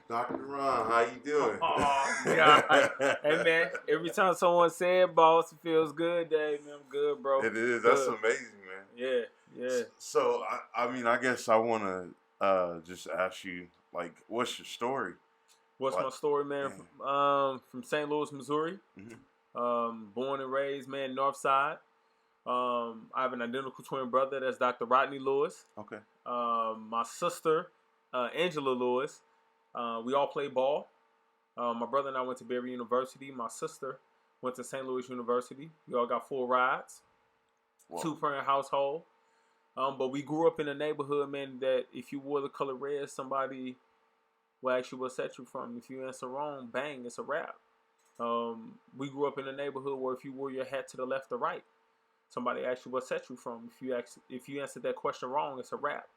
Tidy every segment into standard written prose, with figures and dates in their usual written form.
Dr. Ron, how you doing? Oh, God. Hey, man, every time someone said boss, it feels good, Dave. Man, I'm good, bro. It is. Good. That's amazing, man. Yeah. So, I guess I want to just ask you, like, what's your story? What's my story, man? From St. Louis, Missouri. Mm-hmm. Born and raised, man, North Side. I have an identical twin brother. That's Dr. Rodney Lewis. Okay. My sister, Angela Lewis. We all play ball. My brother and I went to Berry University. My sister went to St. Louis University. We all got full rides. Whoa. 2-parent household. But we grew up in a neighborhood, man, that if you wore the color red, somebody will ask you what set you from. If you answer wrong, bang, it's a wrap. We grew up in a neighborhood where if you wore your hat to the left or right, somebody asked you what set you from. If you answered that question wrong, it's a wrap.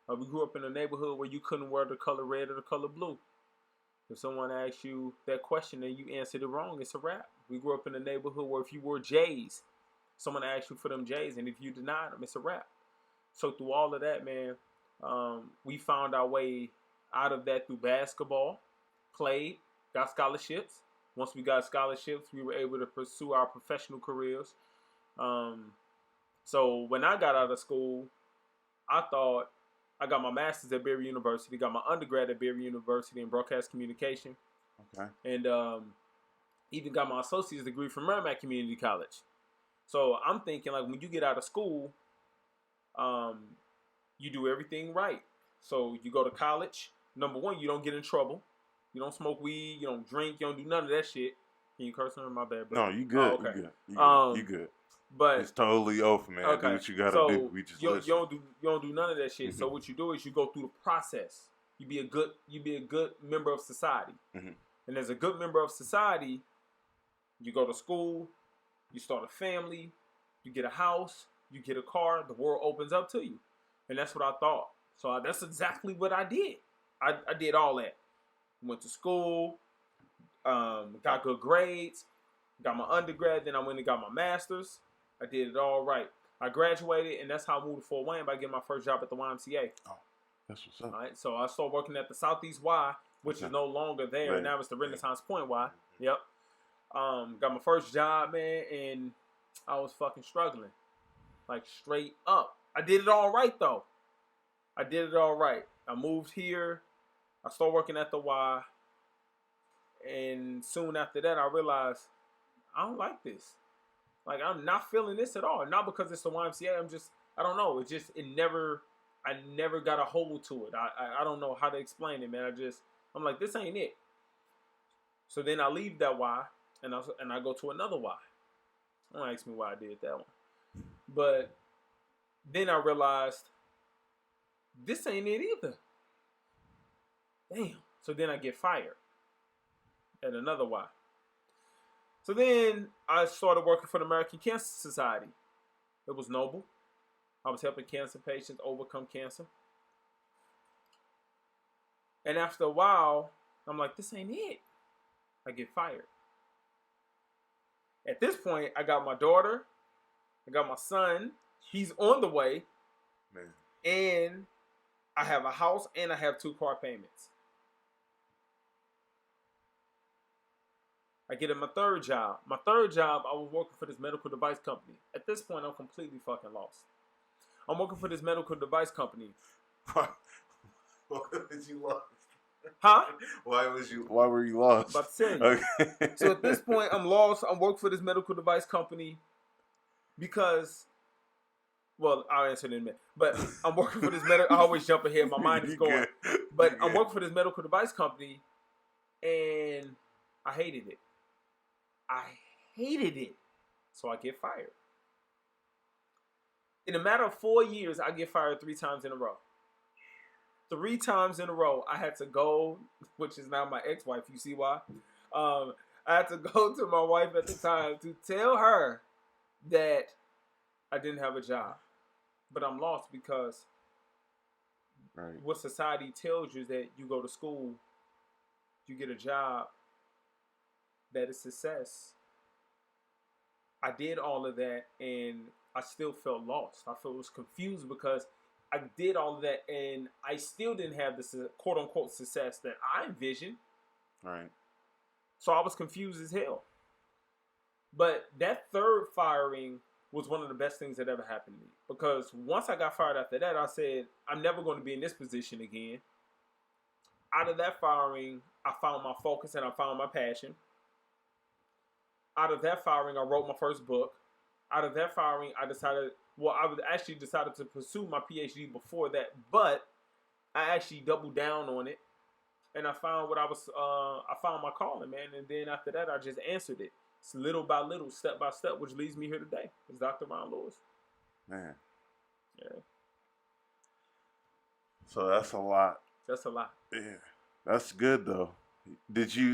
We grew up in a neighborhood where you couldn't wear the color red or the color blue. If someone asked you that question and you answered it wrong, it's a wrap. We grew up in a neighborhood where if you wore J's, someone asked you for them J's, and if you denied them, it's a wrap. So through all of that, man, we found our way out of that through basketball, played, got scholarships. Once we got scholarships, we were able to pursue our professional careers. So when I got out of school, I thought I got my master's at Berry University, got my undergrad at Berry University in broadcast communication. Okay. And even got my associate's degree from Merrimack Community College. So I'm thinking, like, when you get out of school, you do everything right. So you go to college. Number one, you don't get in trouble. You don't smoke weed. You don't drink. You don't do none of that shit. Can you curse on my bad, bro? No, you good. Oh, okay. You good. But it's totally open, man. Okay. Do what you gotta do. We just listen. You don't do none of that shit. Mm-hmm. So what you do is you go through the process. You be a good member of society. Mm-hmm. And as a good member of society, you go to school, you start a family, you get a house, you get a car, the world opens up to you. And that's what I thought. So that's exactly what I did. I did all that. Went to school, got good grades, got my undergrad, then I went and got my master's. I did it all right. I graduated, and that's how I moved to Fort Wayne by getting my first job at the YMCA. Oh, that's what's up. All right, so I started working at the Southeast Y, which is no longer there. Right. Now it's the Renaissance Point Y. Yep. Got my first job, man, and I was fucking struggling. Like, straight up. I did it all right, though. I did it all right. I moved here. I started working at the Y. And soon after that, I realized I don't like this. Like, I'm not feeling this at all. Not because it's the YMCA. I don't know. I never got a hold to it. I don't know how to explain it, man. I'm like, this ain't it. So then I leave that Y, and I go to another Y. Don't ask me why I did that one. But then I realized, this ain't it either. Damn. So then I get fired at another Y. So then I started working for the American Cancer Society. It was noble. I was helping cancer patients overcome cancer. And after a while, I'm like, this ain't it. I get fired. At this point, I got my daughter. I got my son. He's on the way. Man. And I have a house and I have 2 car payments. I get in my third job. My third job, I was working for this medical device company. At this point, I'm completely fucking lost. I'm working for this medical device company. Why was you lost? Huh? Why were you lost? About to tell you. Okay. So at this point, I'm lost. I'm working for this medical device company because, well, I'll answer it in a minute. But I'm working for this I always jump ahead. My mind is going. But I'm working for this medical device company, and I hated it. So I get fired. In a matter of 4 years, I get fired 3 times in a row. 3 times in a row, I had to go, which is now my ex-wife, you see why? I had to go to my wife at the time to tell her that I didn't have a job. But I'm lost because what society tells you is that you go to school, you get a job, that is success. I did all of that, and I still felt lost. I was confused because I did all of that, and I still didn't have the quote unquote success that I envisioned. Right. So I was confused as hell. But that third firing was one of the best things that ever happened to me, because once I got fired after that, I said, I'm never going to be in this position again. Out of that firing, I found my focus and I found my passion. Out of that firing, I wrote my first book. Out of that firing, I decided to pursue my Ph.D. before that, but I actually doubled down on it, and I found I found my calling, man. And then after that, I just answered it. It's little by little, step by step, which leads me here today. It's Dr. Rodney Lewis. Man. Yeah. So that's a lot. That's a lot. Yeah. That's good though.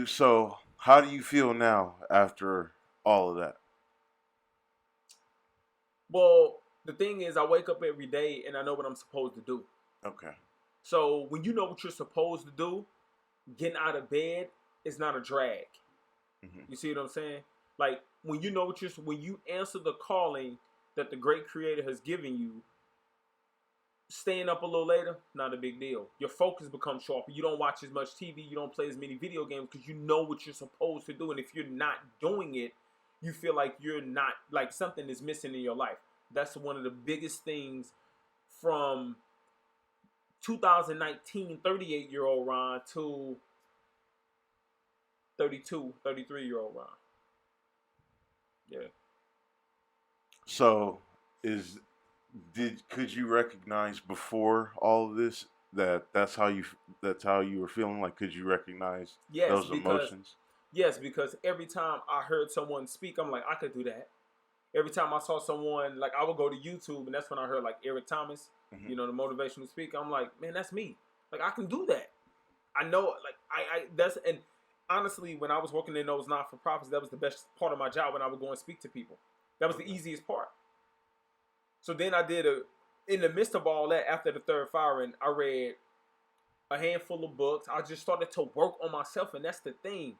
So how do you feel now after all of that? Well, the thing is, I wake up every day and I know what I'm supposed to do. Okay. So when you know what you're supposed to do, getting out of bed is not a drag. Mm-hmm. You see what I'm saying? Like when you know when you answer the calling that the great creator has given you, staying up a little later, not a big deal. Your focus becomes sharper. You don't watch as much TV. You don't play as many video games because you know what you're supposed to do. And if you're not doing it, you feel like you're not, like something is missing in your life. That's one of the biggest things from 2019, 38-year-old Ron to 32, 33-year-old Ron. Yeah. So could you recognize before all of this that's how you were feeling? Like, could you recognize those emotions? Yes, because every time I heard someone speak, I'm like, I could do that. Every time I saw someone, like, I would go to YouTube, and that's when I heard, like, Eric Thomas, mm-hmm. The motivational speaker. I'm like, man, that's me. Like, I can do that. I know, like, and honestly, when I was working in those not-for-profits, that was the best part of my job when I would go and speak to people. That was the easiest part. So then I did in the midst of all that, after the third firing, I read a handful of books. I just started to work on myself, and that's the thing.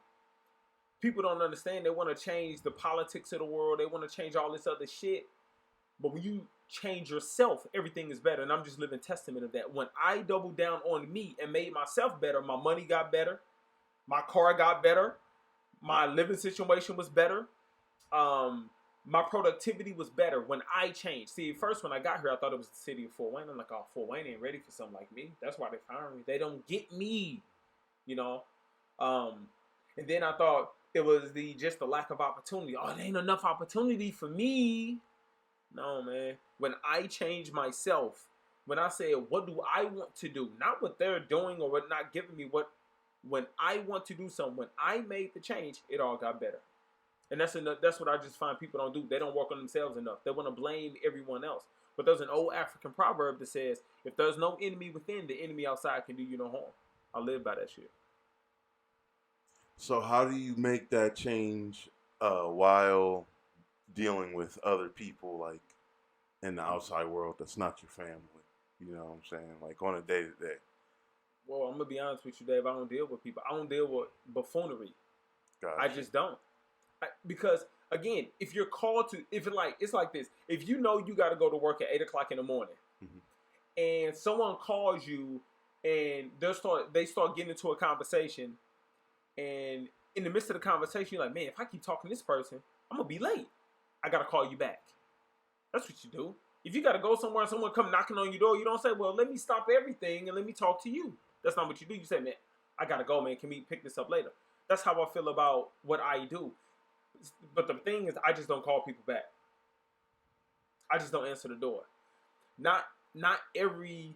People don't understand. They want to change the politics of the world. They want to change all this other shit. But when you change yourself, everything is better. And I'm just living testament of that. When I doubled down on me and made myself better, my money got better. My car got better. My living situation was better. My productivity was better when I changed. See, first when I got here, I thought it was the city of Fort Wayne. I'm like, oh, Fort Wayne ain't ready for something like me. That's why they firing me. They don't get me, And then I thought it was just the lack of opportunity. Oh, there ain't enough opportunity for me. No, man. When I changed myself, when I said, what do I want to do? Not what they're doing or what not giving me. When I want to do something, when I made the change, it all got better. And that's what I just find people don't do. They don't work on themselves enough. They want to blame everyone else. But there's an old African proverb that says, if there's no enemy within, the enemy outside can do you no harm. I live by that shit. So how do you make that change while dealing with other people, like in the outside world that's not your family? You know what I'm saying? Like on a day-to-day. Well, I'm going to be honest with you, Dave. I don't deal with people. I don't deal with buffoonery. Gotcha. I just don't. Because, again, if you're called to, it's like this. If you know you got to go to work at 8 o'clock in the morning, mm-hmm. and someone calls you and they start getting into a conversation, and in the midst of the conversation, you're like, man, if I keep talking to this person, I'm going to be late. I got to call you back. That's what you do. If you got to go somewhere and someone come knocking on your door, you don't say, well, let me stop everything and let me talk to you. That's not what you do. You say, man, I got to go, man. Can we pick this up later? That's how I feel about what I do. But the thing is, I just don't call people back. I just don't answer the door. Not every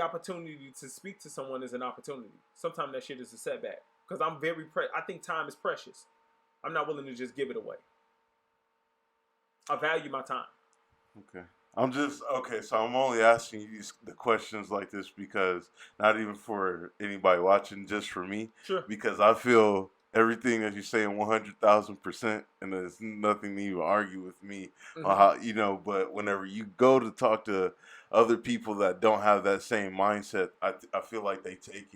opportunity to speak to someone is an opportunity. Sometimes that shit is a setback. Because I'm I think time is precious. I'm not willing to just give it away. I value my time. Okay. So I'm only asking you the questions like this because not even for anybody watching, just for me. Sure. Because I feel everything that you're saying 100,000%, and there's nothing to even argue with me mm-hmm. on how, but whenever you go to talk to other people that don't have that same mindset, I feel like they take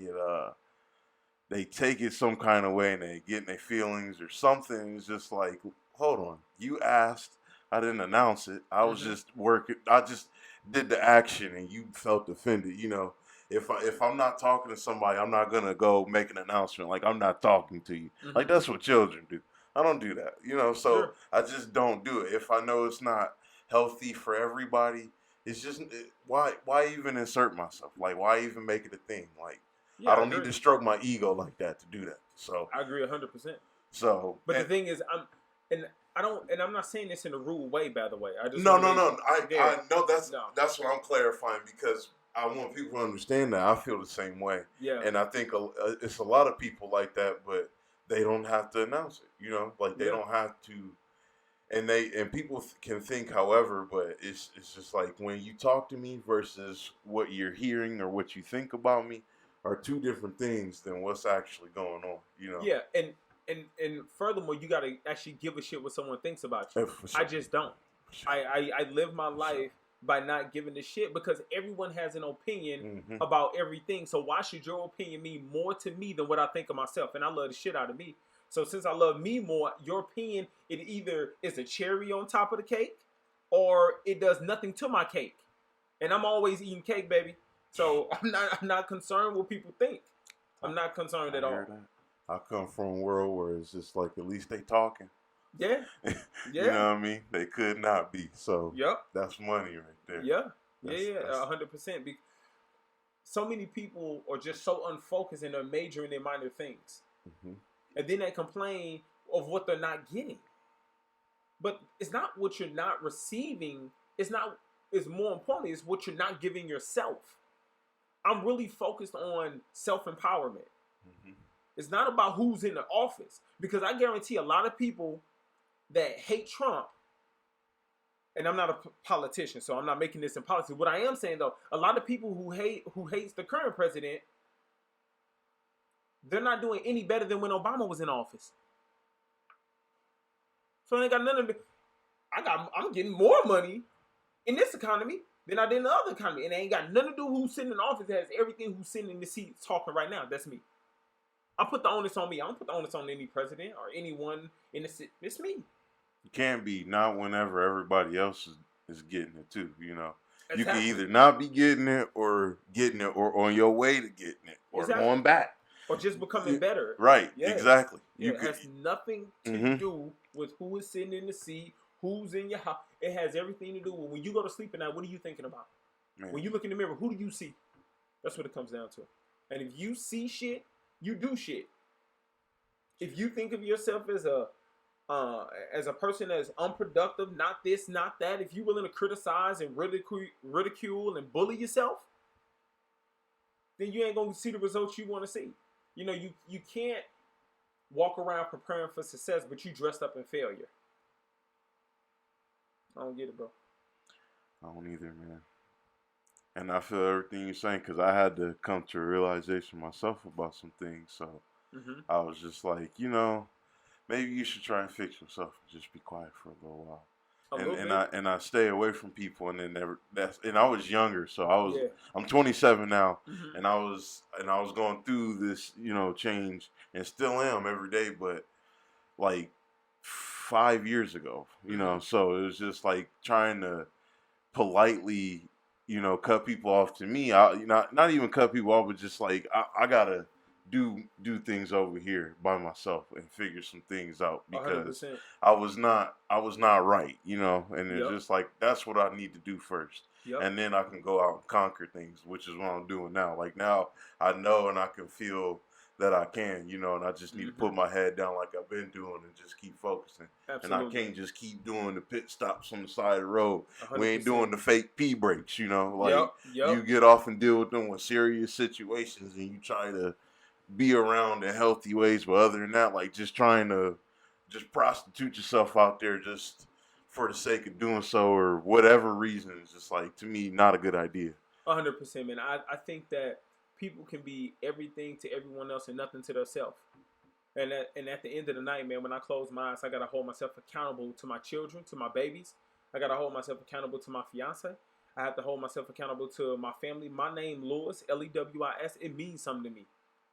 it some kind of way and they get in their feelings or something. It's just like, hold on, you asked, I didn't announce it. I was mm-hmm. just working. I just did the action and you felt offended, if I'm not talking to somebody, I'm not gonna go make an announcement like I'm not talking to you. Like Mm-hmm. that's what children do. I don't do that, so Sure. I just don't do it. If I know it's not healthy for everybody, it's just why even insert myself? Like why even make it a thing? Like I Yeah, I don't need agree. to stroke my ego like that to do that. So I agree 100%. so But the and thing is, and I don't, and I'm not saying this in a rude way, by the way. I just no, want to no, make no. there. I know No. that's what I'm clarifying because I want people to understand that I feel the same way, Yeah. and I think it's a lot of people like that, but they don't have to announce it. Like they Yeah. don't have to, and people can think, however, but it's just like when you talk to me versus what you're hearing or what you think about me are two different things than what's actually going on. Yeah. And furthermore, you got to actually give a shit what someone thinks about you. For sure. I just don't. For sure. I live my For life sure. by not giving a shit because everyone has an opinion Mm-hmm. about everything. So why should your opinion mean more to me than what I think of myself? And I love the shit out of me. So since I love me more, your opinion, it either is a cherry on top of the cake or it does nothing to my cake. And I'm always eating cake, baby. So I'm not concerned what people think. I'm not concerned I at hear all. that. I come from a world where it's just like at least they talking. Yeah. You Yeah. know what I mean? They could not be. So Yep. that's money right there. Yeah. That's, Yeah. that's 100%. So many people are just so unfocused and they're majoring in minor things. mm-hmm. And then they complain of what they're not getting. But it's not what you're not receiving. It's more importantly, it's what you're not giving yourself. I'm really focused on self-empowerment. Mm-hmm. It's not about who's in the office. Because I guarantee a lot of people that hate Trump, and I'm not a politician, so I'm not making this in politics. What I am saying though, a lot of people who hates the current president, they're not doing any better than when Obama was in office. So it ain't got nothing to do. I'm getting more money in this economy than I did in the other economy. And it ain't got nothing to do with who's sitting in office. It has everything who's sitting in the seat talking right now. That's me. I put the onus on me. I don't put the onus on any president or anyone in the seat. It's me. It can't be not whenever everybody else is getting it too. Exactly. You can either not be getting it or on your way to getting it or exactly. going back. Or just becoming better. Right, yeah. exactly. Yeah, it has nothing to mm-hmm. do with who is sitting in the seat, who's in your house. It has everything to do with when you go to sleep at night, what are you thinking about? Man. When you look in the mirror, who do you see? That's what it comes down to. And if you see shit, you do shit. If you think of yourself as a person that's unproductive, not this, not that, if you're willing to criticize and ridicule and bully yourself, then you ain't going to see the results you want to see. You can't walk around preparing for success, but you dressed up in failure. I don't get it, bro. I don't either, man. And I feel everything you're saying because I had to come to a realization myself about some things. So I was just like, maybe you should try and fix yourself and just be quiet for a little while. And I stay away from people, and then I was younger, so I'm 27 now, and I was going through this change, and still am every day, but like 5 years ago, so it was just like trying to politely cut people off. To me, not even cut people off, but just like I gotta do things over here by myself and figure some things out because 100%. I was not right, and it's just like that's what I need to do first. And then I can go out and conquer things, which is what I'm doing now. Like now I know and I can feel that I can, and I just need to put my head down like I've been doing and just keep focusing. Absolutely. And I can't just keep doing the pit stops on the side of the road. 100%. We ain't doing the fake P breaks, like you get off and deal with them with serious situations and you try to be around in healthy ways, but other than that, like just trying to just prostitute yourself out there just for the sake of doing so or whatever reason is just like, to me, not a good idea. 100%, man. I think that people can be everything to everyone else and nothing to themselves. And at the end of the night, man, when I close my eyes, I got to hold myself accountable to my children, to my babies. I got to hold myself accountable to my fiance. I have to hold myself accountable to my family. My name, Lewis, Lewis, it means something to me.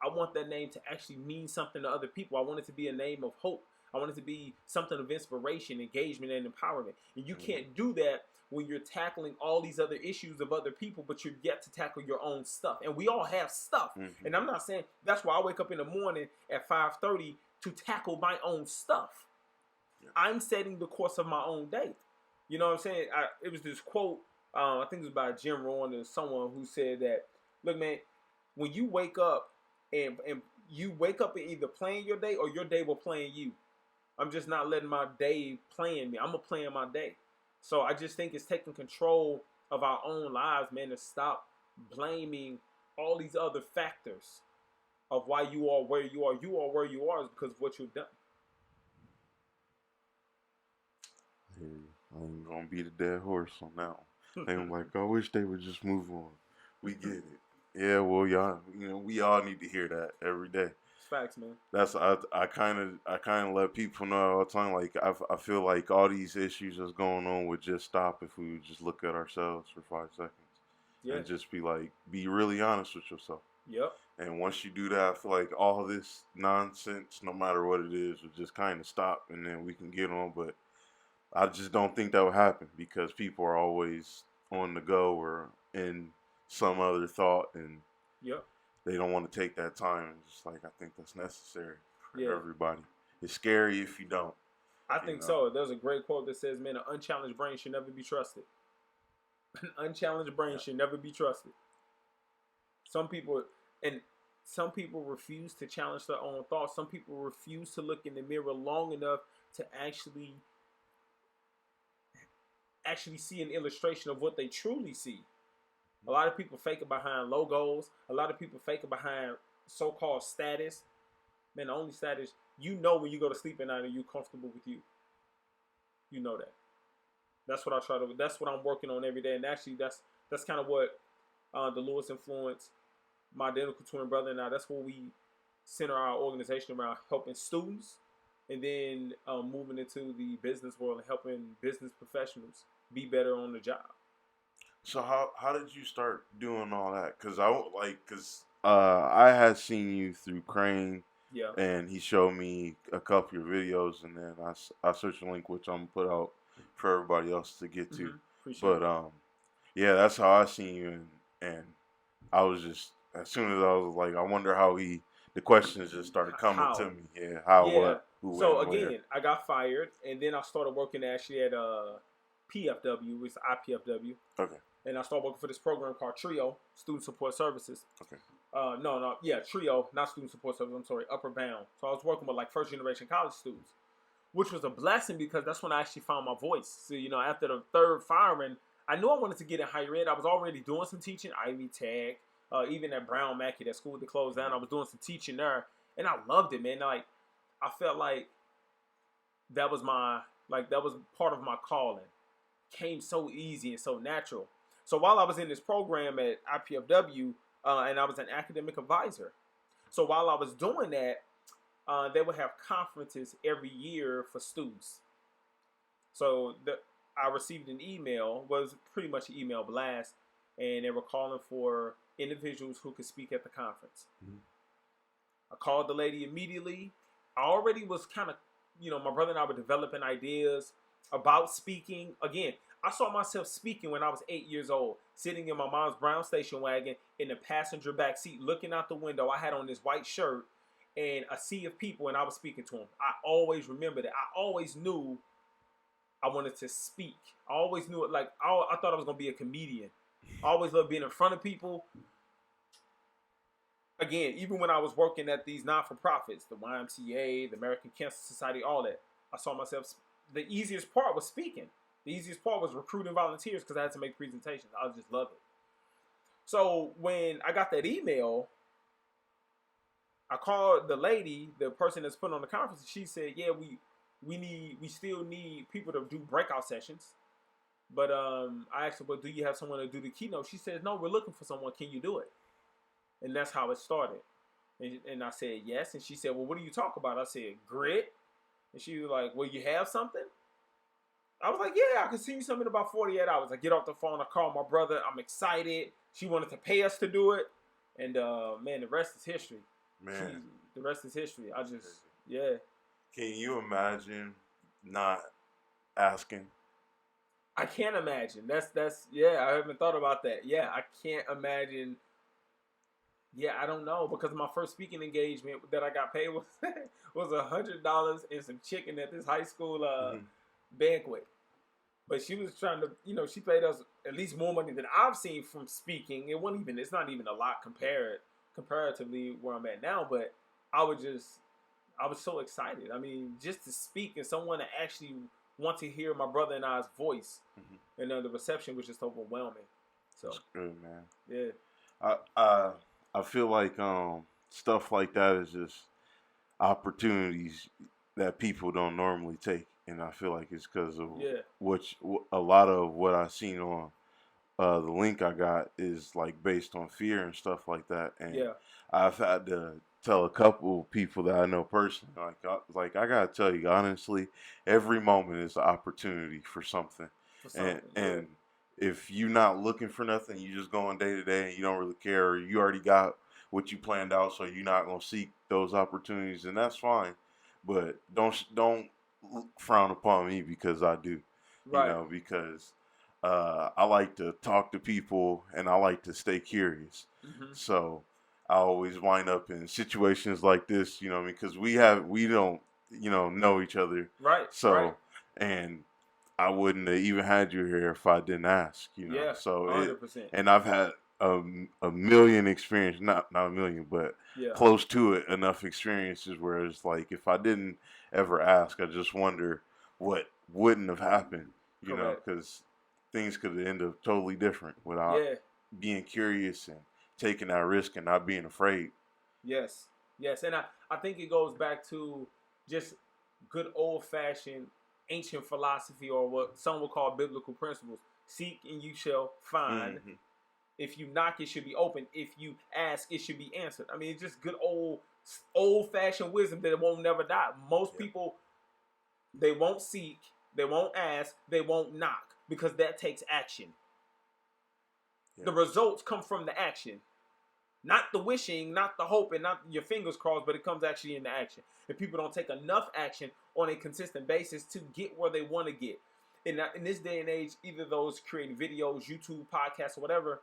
I want that name to actually mean something to other people. I want it to be a name of hope. I want it to be something of inspiration, engagement, and empowerment. And you can't do that when you're tackling all these other issues of other people, but you're yet to tackle your own stuff. And we all have stuff. And I'm not saying that's why I wake up in the morning at 5:30 to tackle my own stuff. I'm setting the course of my own day. You know what I'm saying? It was this quote, I think it was by Jim Rohn or someone who said that, look, man, when you wake up and you wake up and either plan your day or your day will plan you. I'm just not letting my day plan me. I'm going to plan my day. So I just think it's taking control of our own lives, man, to stop blaming all these other factors of why you are where you are. You are where you are is because of what you've done. I'm gonna beat a dead horse on that one. I'm like, I wish they would just move on. We get it. Yeah, well, y'all, we all need to hear that every day. It's facts, man. That's I kind of let people know all the time. Like I feel like all these issues that's going on would just stop if we would just look at ourselves for 5 seconds and just be really honest with yourself. Yep. And once you do that, I feel like all this nonsense, no matter what it is, would just kind of stop, and then we can get on. But I just don't think that would happen because people are always on the go or in some other thought, and they don't want to take that time. It's just like, I think that's necessary for everybody. It's scary if you don't. I think so. There's a great quote that says, man, an unchallenged brain should never be trusted. An unchallenged brain should never be trusted. Some people refuse to challenge their own thoughts. Some people refuse to look in the mirror long enough to actually see an illustration of what they truly see. A lot of people fake it behind logos. A lot of people fake it behind so-called status. Man, the only status, when you go to sleep at night, are you comfortable with you? You know that. That's what that's what I'm working on every day. And actually, that's kind of what the Lewis influence, my identical twin brother and I, that's what we center our organization around, helping students and then moving into the business world and helping business professionals be better on the job. So how did you start doing all that? Because I had seen you through Crane, and he showed me a couple of your videos, and then I searched a link which I'm gonna put out for everybody else to get to. But that's how I seen you, and I was just, as soon as I was like, I wonder how the questions just started coming to me. Yeah, how, what, who, so when, again, where. I got fired, and then I started working actually at PFW, which is IPFW. Okay. And I started working for this program called TRIO, Student Support Services. Okay. TRIO, not Student Support Services, I'm sorry, Upper Bound. So I was working with like first generation college students, which was a blessing because that's when I actually found my voice. So, after the third firing, I knew I wanted to get in higher ed. I was already doing some teaching, Ivy Tech, even at Brown Mackey, that school that closed down. I was doing some teaching there, and I loved it, man. Like, I felt like that was part of my calling. Came so easy and so natural. So while I was in this program at IPFW, and I was an academic advisor. So while I was doing that, they would have conferences every year for students. So I received an email, was pretty much an email blast, and they were calling for individuals who could speak at the conference. Mm-hmm. I called the lady immediately. I already was kind of, my brother and I were developing ideas about speaking. Again, I saw myself speaking when I was 8 years old, sitting in my mom's brown station wagon in the passenger back seat, looking out the window. I had on this white shirt and a sea of people, and I was speaking to them. I always remembered it. I always knew I wanted to speak. I always knew it. Like, I thought I was going to be a comedian. I always loved being in front of people. Again, even when I was working at these not-for-profits, the YMCA, the American Cancer Society, all that, I saw myself. The easiest part was speaking. The easiest part was recruiting volunteers because I had to make presentations. I just loved it. So when I got that email, I called the lady, the person that's putting on the conference, and she said, "Yeah, we still need people to do breakout sessions." But I asked her, "Well, do you have someone to do the keynote?" She says, "No, we're looking for someone. Can you do it?" And that's how it started. And I said, "Yes." And she said, "Well, what do you talk about?" I said, "Grit." And she was like, "Well, you have something?" I was like, "Yeah, I can see you something in about 48 hours. I get off the phone. I call my brother. I'm excited. She wanted to pay us to do it. And, man, the rest is history. Man. The rest is history. Yeah. Can you imagine not asking? I can't imagine. That's yeah. I haven't thought about that. Yeah, I can't imagine. Yeah, I don't know because my first speaking engagement that I got paid was $100 and some chicken at this high school Mm-hmm. banquet. But she was trying to, she paid us at least more money than I've seen from speaking. It's not even a lot comparatively where I'm at now. But I was so excited. I mean, just to speak and someone to actually want to hear my brother and I's voice, Mm-hmm. and the reception was just overwhelming. So That's good, man. yeah, I feel like stuff like that is just opportunities that people don't normally take, and I feel like it's because of yeah, a lot of what I seen on the link I got is like based on fear and stuff like that, and yeah, I've had to tell a couple of people that I know personally, like I gotta tell you honestly, every moment is an opportunity for something, for and something. Yeah, and if you're not looking for nothing, you just going day to day, and you don't really care, or you already got what you planned out, so you're not gonna seek those opportunities, and that's fine, but don't frown upon me because I do, right. because I like to talk to people and I like to stay curious. Mm-hmm. So I always wind up in situations like this, because we don't, know each other. Right, right. So, and I wouldn't have even had you here if I didn't ask. Yeah, So 100%. and I've had a million experience, not a million, but Yeah, close to it enough experiences where it's like if I didn't ever ask, I just wonder what wouldn't have happened, correct. because things could end up totally different without Yeah, being curious and taking that risk and not being afraid. yes, yes. And I think it goes back to just good old fashioned ancient philosophy, or what some would call biblical principles. Seek and you shall find. Mm-hmm. If you knock, it should be open. If you ask, it should be answered. I mean, it's just good old fashioned wisdom that it won't never die. Most Yep. people, they won't seek, they won't ask, they won't knock because that takes action. Yep. The results come from the action. Not the wishing, not the hoping, not your fingers crossed, but it comes actually into action. If people don't take enough action on a consistent basis to get where they want to get. In this day and age, either those creating videos, YouTube, podcasts, or whatever,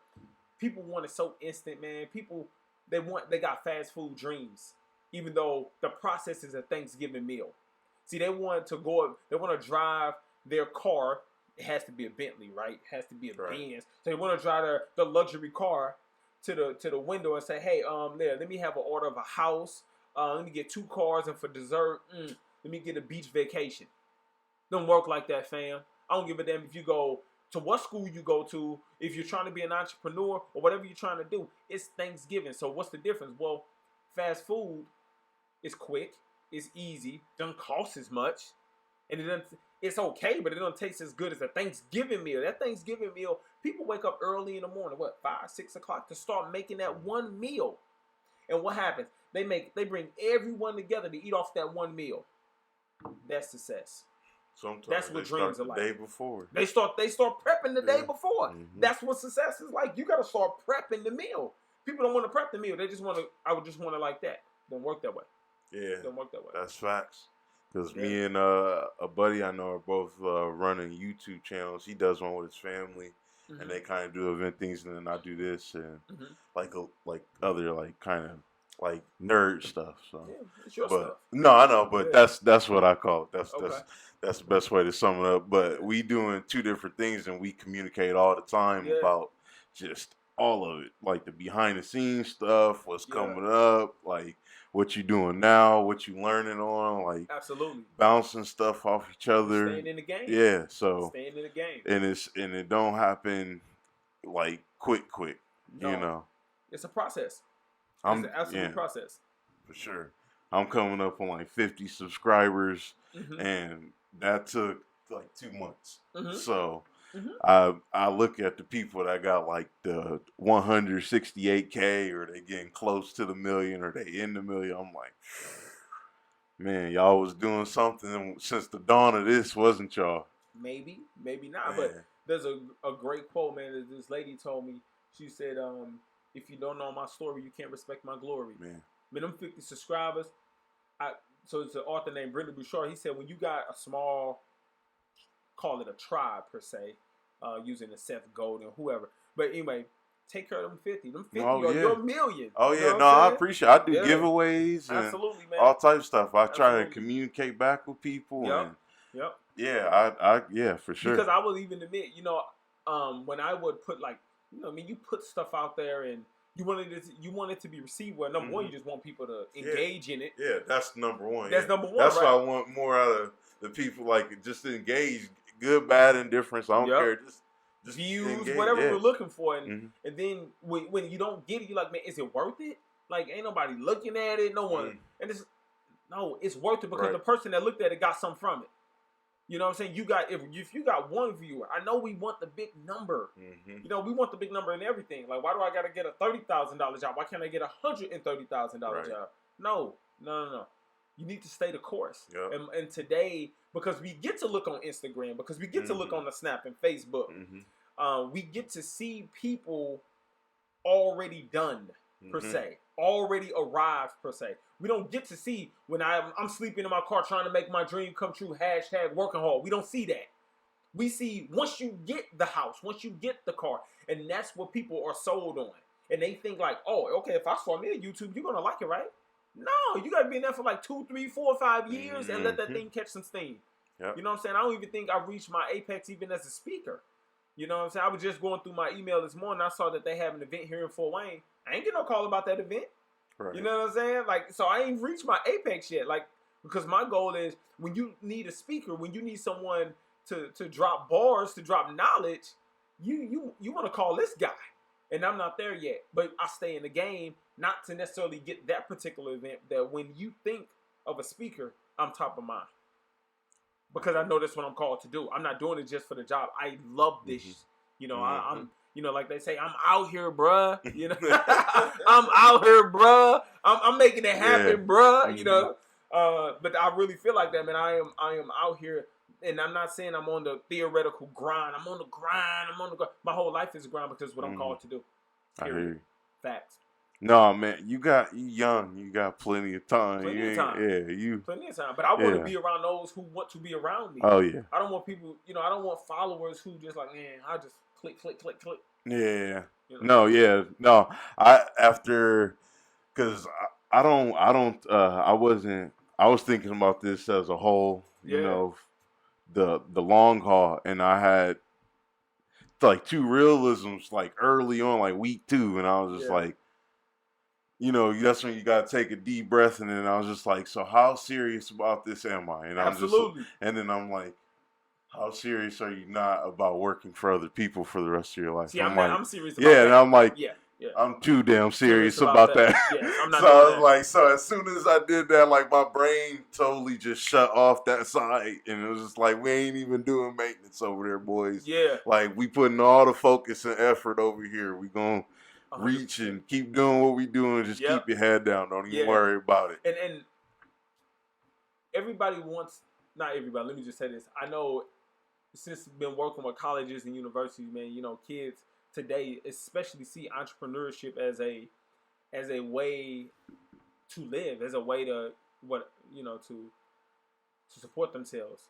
people want it so instant, man. People, they got fast food dreams, even though the process is a Thanksgiving meal. See, they want to drive their car. It has to be a Bentley, right? It has to be a Right. Benz. So they want to drive the luxury car to the window and say, hey, let me have an order of a house. Let me get 2 cars, and for dessert, let me get a beach vacation. Don't work like that, fam. I don't give a damn if you go to what school you go to. If you're trying to be an entrepreneur or whatever you're trying to do, it's Thanksgiving. So what's the difference? Well, fast food is quick, it's easy, doesn't cost as much, and it's okay, but it doesn't taste as good as a Thanksgiving meal. That Thanksgiving meal, people wake up early in the morning, 5, 6 o'clock, to start making that one meal. And what happens? They bring everyone together to eat off that one meal. That's success. Sometimes That's what dreams are like. The day before. They start prepping the day before. Mm-hmm. That's what success is like. You gotta start prepping the meal. People don't want to prep the meal. They just want to. I would just want it like that. Don't work that way. Yeah, Don't work that way. that's facts. Because Yeah. me and a buddy I know are both running YouTube channels. He does one with his family, and they kind of do event things, and then I do this, and like other like kind of like nerd stuff. So, yeah, it's your but stuff. no, I know, but Yeah. that's what I call it. Okay. That's the best way to sum it up. But we doing 2 different things, and we communicate all the time Yeah. about just all of it, like the behind the scenes stuff, what's coming up, like what you doing now, what you learning on, like Absolutely. bouncing stuff off each other. Staying in the game. Yeah, so Staying in the game. and it don't happen like quick, No. It's a process. I'm It's an absolute process. for sure. I'm coming up on like 50 subscribers, Mm-hmm. and that took like 2 months. Mm-hmm. So Mm-hmm. I look at the people that got like the 168K, or they getting close to the million, or they in the million. I'm like, man, y'all was doing something since the dawn of this, wasn't y'all? Maybe not. Man. But there's a great quote, man. That this lady told me. She said, if you don't know my story, you can't respect my glory. Man. With them 50 subscribers, so it's an author named Brendan Bouchard. He said when you got a small, call it a tribe per se, using the Seth Godin, whoever. But anyway, take care of them 50. Them 50 or your million. Oh, you yeah. know No, I appreciate it. I do giveaways and absolutely, man. all types of stuff. I try to communicate back with people. Yep. Yeah, yeah, for sure. Because I will even admit, when I would put you put stuff out there and you want it to be received well. Number one, you just want people to engage in it. Yeah, that's number one. That's number one. That's right? what I want more out of the people, like just to engage, good, bad, indifference. I don't care. Just views, engage, whatever we're looking for, Mm-hmm. and then when you don't get it, you're like, man, is it worth it? Like, ain't nobody looking at it, no one, and it's worth it because the person that looked at it got something from it. You know what I'm saying? You got if you got one viewer, I know we want the big number. Mm-hmm. You know, we want the big number in everything. Like, why do I got to get a $30,000 job? Why can't I get $130,000 job? No. You need to stay the course. Yep. And today, because we get to look on Instagram, because we get to look on the Snap and Facebook, we get to see people already done, per se, already arrived, per se. We don't get to see when I'm sleeping in my car trying to make my dream come true, # working hard. We don't see that. We see once you get the house, once you get the car, and that's what people are sold on. And they think like, oh, okay, if I saw me on YouTube, you're going to like it, right? No, you got to be in there for like 2, 3, 4, 5 years and let that thing catch some steam. Yep. You know what I'm saying? I don't even think I've reached my apex even as a speaker. You know what I'm saying? I was just going through my email this morning. I saw that they have an event here in Fort Wayne. I ain't get no call about that event. Right. You know what I'm saying? Like, so I ain't reached my apex yet. Like, because my goal is when you need a speaker, when you need someone to drop bars, to drop knowledge, you want to call this guy. And I'm not there yet. But I stay in the game, not to necessarily get that particular event, that when you think of a speaker, I'm top of mind. Because I know that's what I'm called to do. I'm not doing it just for the job. I love this. You know, I'm like they say, I'm out here, bruh. You know, I'm out here, bruh. I'm making it happen, bruh. You know, but I really feel like that, man. I am out here, and I'm not saying I'm on the theoretical grind. I'm on the grind. My whole life is a grind because it's what I'm called to do. Period. I hear you. Facts. No, man, you young. You got plenty of time. Plenty of time. Yeah, plenty of time. But I want to be around those who want to be around me. Oh yeah. I don't want people. You know, I don't want followers who just like, man, I just click. Yeah. You know? No. I was thinking about this as a whole. You know, the long haul, and I had like 2 realisms like early on, like week 2, and I was just like. You know, that's when you gotta take a deep breath, and then I was just like, "So how serious about this am I?" And and then I'm like, "How serious are you not about working for other people for the rest of your life?" See, I'm serious about that. Yeah, and I'm like, yeah. I'm too damn serious about that. Yes, I'm not so I was like, so as soon as I did that, like my brain totally just shut off that side, and it was just like, we ain't even doing maintenance over there, boys. Yeah, like we putting all the focus and effort over here. We gonna reach and keep doing what we doing. Just keep your head down. Don't even worry about it. And everybody wants, not everybody. Let me just say this. I know since I've been working with colleges and universities, man. You know, kids today especially see entrepreneurship as a way to live, as a way to to support themselves.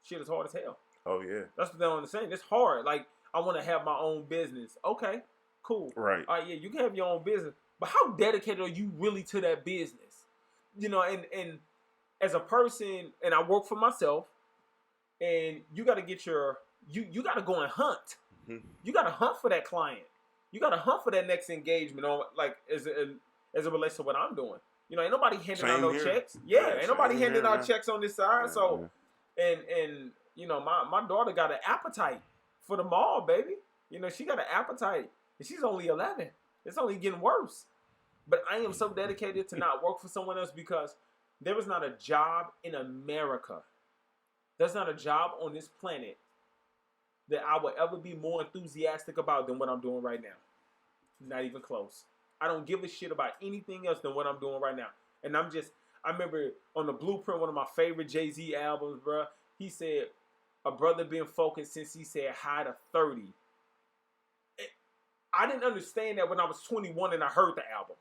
Shit is hard as hell. Oh yeah. That's what they don't understand. It's hard. Like, I want to have my own business. Okay. Cool. Right. All right, yeah, you can have your own business, but how dedicated are you really to that business? You know, and as a person, and I work for myself, and you got to get you got to go and hunt. Mm-hmm. You got to hunt for that client. You got to hunt for that next engagement on, like, as it relates to what I'm doing. You know, ain't nobody handing out no checks. Yeah, ain't nobody handing out checks on this side. Yeah, so, and you know, my daughter got an appetite for the mall, baby. You know, she got an appetite. And she's only 11. It's only getting worse. But I am so dedicated to not work for someone else because there is not a job in America. There's not a job on this planet that I would ever be more enthusiastic about than what I'm doing right now. Not even close. I don't give a shit about anything else than what I'm doing right now. And I remember on the Blueprint, one of my favorite Jay-Z albums, bro, he said, a brother been focused since he said hi to 30. I didn't understand that when I was 21 and I heard the album.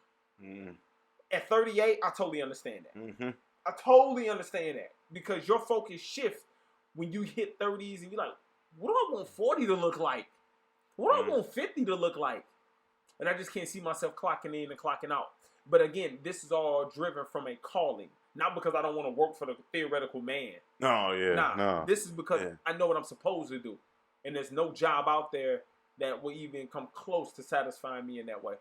At 38, I totally understand that. I totally understand that because your focus shifts when you hit 30s and you're like, what do I want 40 to look like? What do I want 50 to look like? And I just can't see myself clocking in and clocking out. But again, this is all driven from a calling. Not because I don't want to work for the theoretical man. No, yeah, no. This is because I know what I'm supposed to do. And there's no job out there that will even come close to satisfying me in that way.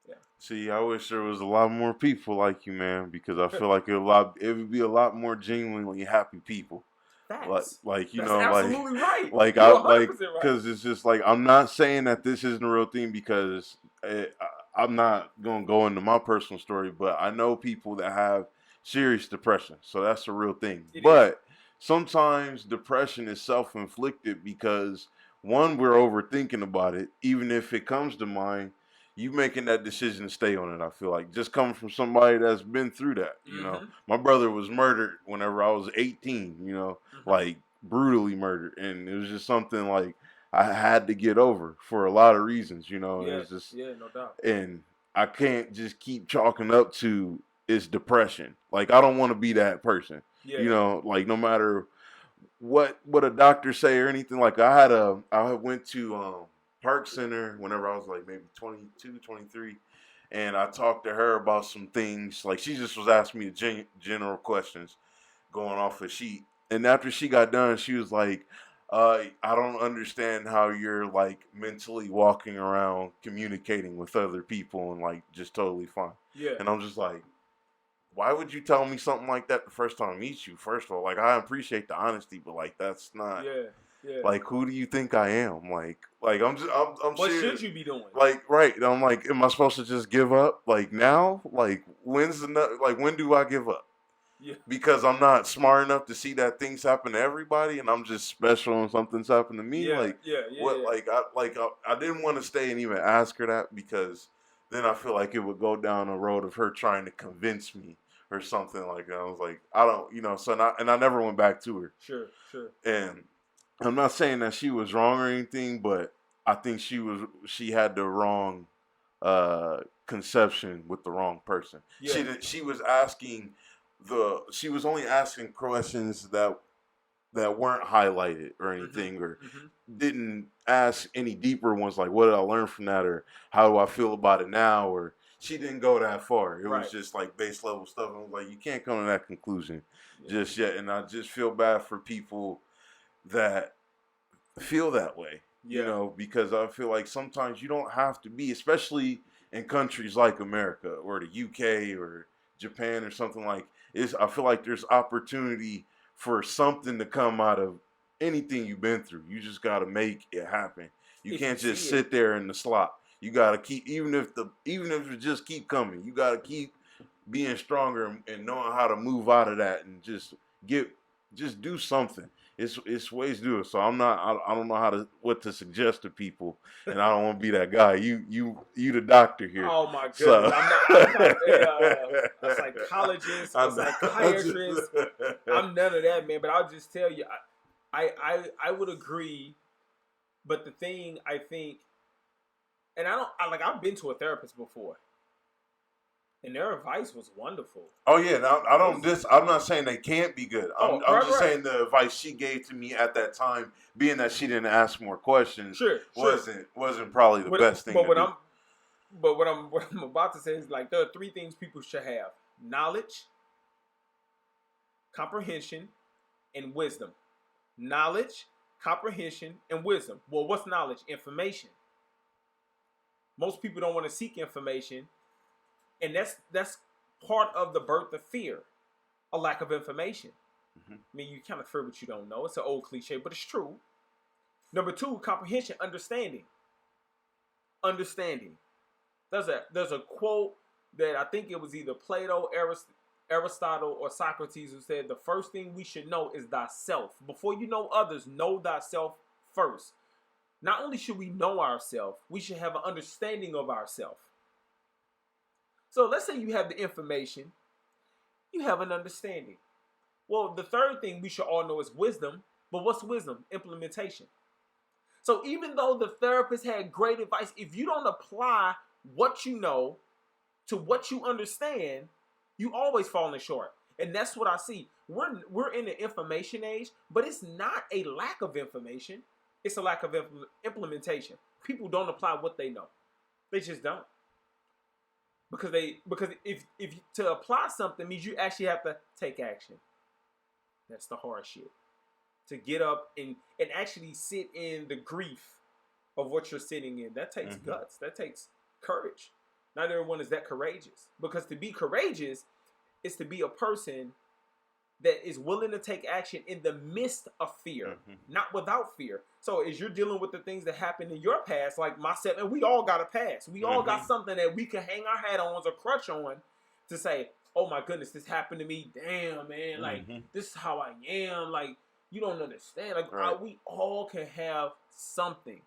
Yeah. See, I wish there was a lot more people like you, man, because I feel like it would be a lot more genuinely happy people. Facts. Like you That's know, absolutely right. Like You're I 100% like right. because it's just like I'm not saying that this isn't a real thing because I'm not gonna go into my personal story, but I know people that have serious depression, so that's a real thing. But sometimes depression is self-inflicted because one, we're overthinking about it, even if it comes to mind. You making that decision to stay on it, I feel like, just coming from somebody that's been through that. You know, my brother was murdered whenever I was 18. You know, like brutally murdered, and it was just something like I had to get over for a lot of reasons. You know, and it's just no doubt. And I can't just keep chalking up to it's depression. Like I don't want to be that person. Yeah. You know, like no matter what a doctor say or anything. Like I went to Park Center whenever I was like maybe 22, 23. And I talked to her about some things. Like she just was asking me general questions going off a sheet. And after she got done, she was like, I don't understand how you're like mentally walking around communicating with other people and like just totally fine. Yeah. And I'm just like, why would you tell me something like that the first time I meet you? First of all, like I appreciate the honesty, but like that's not. Yeah. Like, who do you think I am? Like I'm what serious. should you be doing? Like, right. I'm like, am I supposed to just give up? Like now? Like when do I give up? Yeah. Because I'm not smart enough to see that things happen to everybody, and I'm just special and something's happened to me. Like I didn't want to stay and even ask her that because then I feel like it would go down a road of her trying to convince me or something like that. I was like, I don't, you know. So I never went back to her. Sure. And I'm not saying that she was wrong or anything, but I think she had the wrong conception with the wrong person. Yeah. She was only asking questions that weren't highlighted or anything, or didn't ask any deeper ones like what did I learn from that, or how do I feel about it now, or she didn't go that far. It was just like base level stuff. I was like, you can't come to that conclusion just yet. And I just feel bad for people that feel that way, you know, because I feel like sometimes you don't have to be, especially in countries like America or the UK or Japan or something like this. I feel like there's opportunity for something to come out of anything you've been through. You just got to make it happen. You can't just sit there in the slot. You got to keep, even if it just keep coming, you got to keep being stronger and knowing how to move out of that and just do something. It's ways to do it. So I don't know what to suggest to people, and I don't want to be that guy. You the doctor here. Oh my goodness! So. I'm not a psychologist, a psychiatrist. I'm none of that, man. But I'll just tell you, I would agree. But the thing I think, and I've been to a therapist before. And their advice was wonderful. Oh yeah, now I'm not saying they can't be good. I'm just saying the advice she gave to me at that time, being that she didn't ask more questions, wasn't probably the best thing to do. But what I'm about to say is like there are three things people should have: knowledge, comprehension, and wisdom. Knowledge, comprehension, and wisdom. Well, what's knowledge? Information. Most people don't want to seek information. And that's part of the birth of fear, a lack of information. I mean, you kind of fear what you don't know. It's an old cliche, but it's true. Number two, comprehension, understanding. Understanding. There's a quote that I think it was either Plato, Aristotle, or Socrates who said, the first thing we should know is thyself. Before you know others, know thyself first. Not only should we know ourselves, we should have an understanding of ourselves. So let's say you have the information, you have an understanding. Well, the third thing we should all know is wisdom. But what's wisdom? Implementation. So even though the therapist had great advice, if you don't apply what you know to what you understand, You always falling short. And that's what I see. We're in the information age, but it's not a lack of information. It's a lack of implementation. People don't apply what they know. They just don't. Because if to apply something means you actually have to take action. That's the hard shit. To get up and actually sit in the grief of what you're sitting in. That takes guts. That takes courage. Not everyone is that courageous. Because to be courageous is to be a person that is willing to take action in the midst of fear, not without fear. So as you're dealing with the things that happened in your past, like myself, and we all got a past. We all got something that we can hang our hat on or crutch on to say, oh my goodness, this happened to me. Damn, man. Like, this is how I am. Like, you don't understand. Like, we all can have something.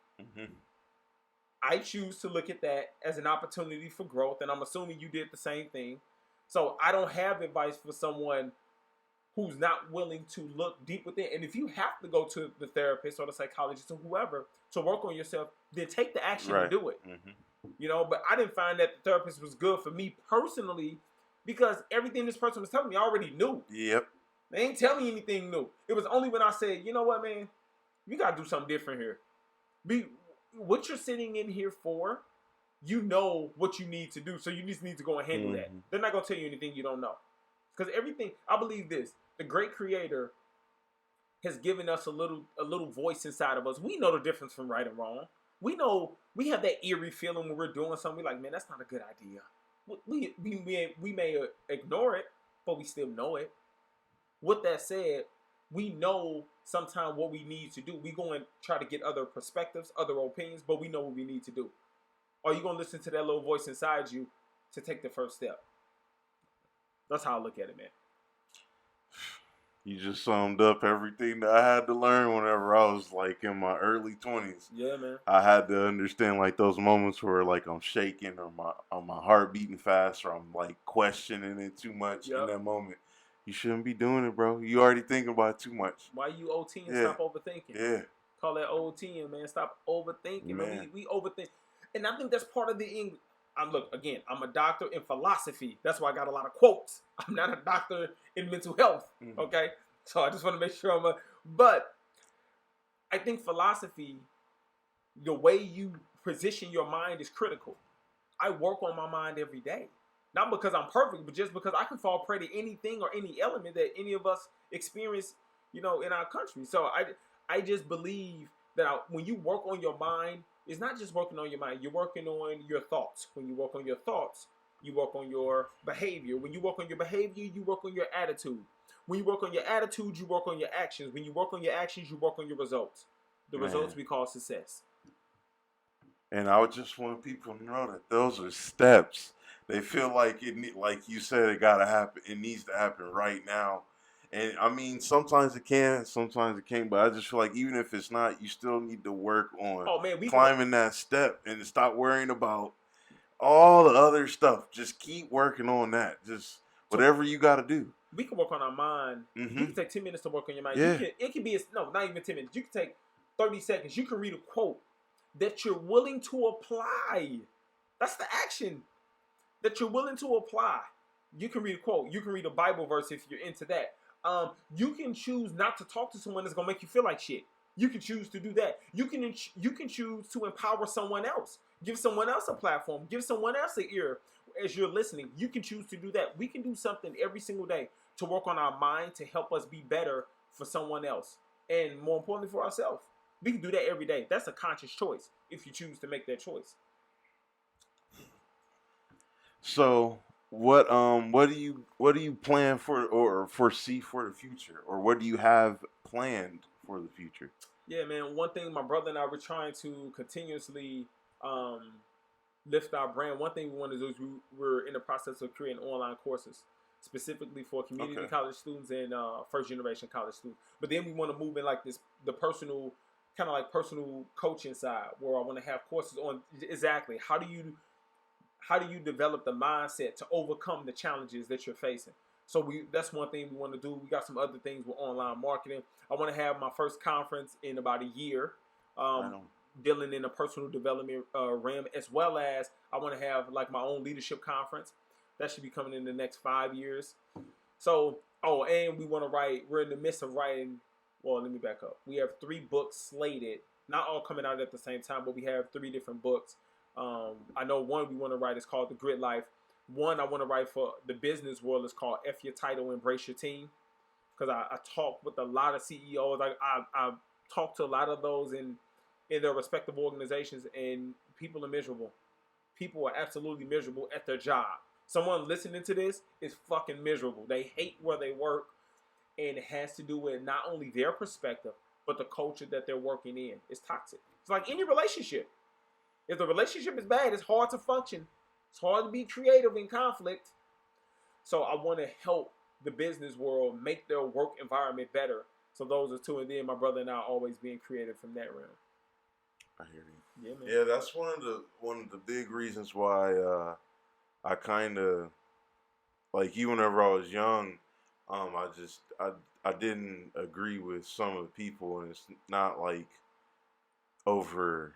I choose to look at that as an opportunity for growth, and I'm assuming you did the same thing. So I don't have advice for someone who's not willing to look deep within. And if you have to go to the therapist or the psychologist or whoever to work on yourself, then take the action to do it. You know, but I didn't find that the therapist was good for me personally because everything this person was telling me I already knew. Yep. They ain't telling me anything new. It was only when I said, you know what, man, you got to do something different here. What you're sitting in here for, you know what you need to do. So you just need to go and handle that. They're not going to tell you anything you don't know. Because everything, I believe this, the great creator has given us a little voice inside of us. We know the difference from right and wrong. We know, we have that eerie feeling when we're doing something. We're like, man, that's not a good idea. We may ignore it, but we still know it. With that said, we know sometimes what we need to do. We go and try to get other perspectives, other opinions, but we know what we need to do. Are you going to listen to that little voice inside you to take the first step? That's how I look at it, man. You just summed up everything that I had to learn whenever I was like in my early 20s. Yeah, man. I had to understand like those moments where like I'm shaking or my heart beating fast or I'm like questioning it too much in that moment. You shouldn't be doing it, bro. You already thinking about it too much. Why you OT and stop overthinking? Yeah. Call that OT, man. Stop overthinking, man. We overthink. And I think that's part of the English. Look, again, I'm a doctor in philosophy. That's why I got a lot of quotes. I'm not a doctor in mental health, okay? So I just want to make sure but I think philosophy, the way you position your mind is critical. I work on my mind every day. Not because I'm perfect, but just because I can fall prey to anything or any element that any of us experience, in our country. So I just believe that when you work on your mind, it's not just working on your mind. You're working on your thoughts. When you work on your thoughts, you work on your behavior. When you work on your behavior, you work on your attitude. When you work on your attitude, you work on your actions. When you work on your actions, you work on your results. The results we call success. And I would just want people to know that those are steps. They feel like like you said, it gotta happen. It needs to happen right now. And I mean, sometimes it can, sometimes it can't. But I just feel like even if it's not, you still need to work on climbing that step and stop worrying about all the other stuff. Just keep working on that. Just whatever you got to do. We can work on our mind. You can take 10 minutes to work on your mind. Yeah. It can be not even 10 minutes. You can take 30 seconds. You can read a quote that you're willing to apply. That's the action that you're willing to apply. You can read a quote. You can read a Bible verse if you're into that. You can choose not to talk to someone that's gonna make you feel like shit. You can choose to do that. You can choose to empower someone else. Give someone else a platform. Give someone else an ear as you're listening. You can choose to do that. We can do something every single day to work on our mind to help us be better for someone else. And more importantly, for ourselves. We can do that every day. That's a conscious choice if you choose to make that choice. So what do you plan for or foresee for the future, or what do you have planned for the future? Yeah, man. One thing my brother and I were trying to continuously lift our brand. One thing we want to do is we're in the process of creating online courses specifically for community college students and first generation college students. But then we want to move in like the personal, kind of like personal coaching side, where I want to have courses on exactly how do you develop the mindset to overcome the challenges that you're facing. So that's one thing we want to do. We got some other things with online marketing. I want to have my first conference in about a year, dealing in a personal development realm, as well as I want to have like my own leadership conference. That should be coming in the next 5 years. So, and we want to write. We're in the midst of writing. Well, let me back up. We have 3 books slated, not all coming out at the same time, but we have 3 different books. I know one we want to write is called The Grit Life. One I want to write for the business world is called F Your Title, Embrace Your Team. Because I talk with a lot of CEOs. I talk to a lot of those in their respective organizations, and people are miserable. People are absolutely miserable at their job. Someone listening to this is fucking miserable. They hate where they work, and it has to do with not only their perspective, but the culture that they're working in. It's toxic. It's like any relationship. If the relationship is bad, it's hard to function. It's hard to be creative in conflict. So I want to help the business world make their work environment better. So those are 2, and then my brother and I always being creative from that realm. I hear you. Yeah, man. Yeah, that's one of the big reasons why I kind of like, even whenever I was young, I didn't agree with some of the people, and it's not like over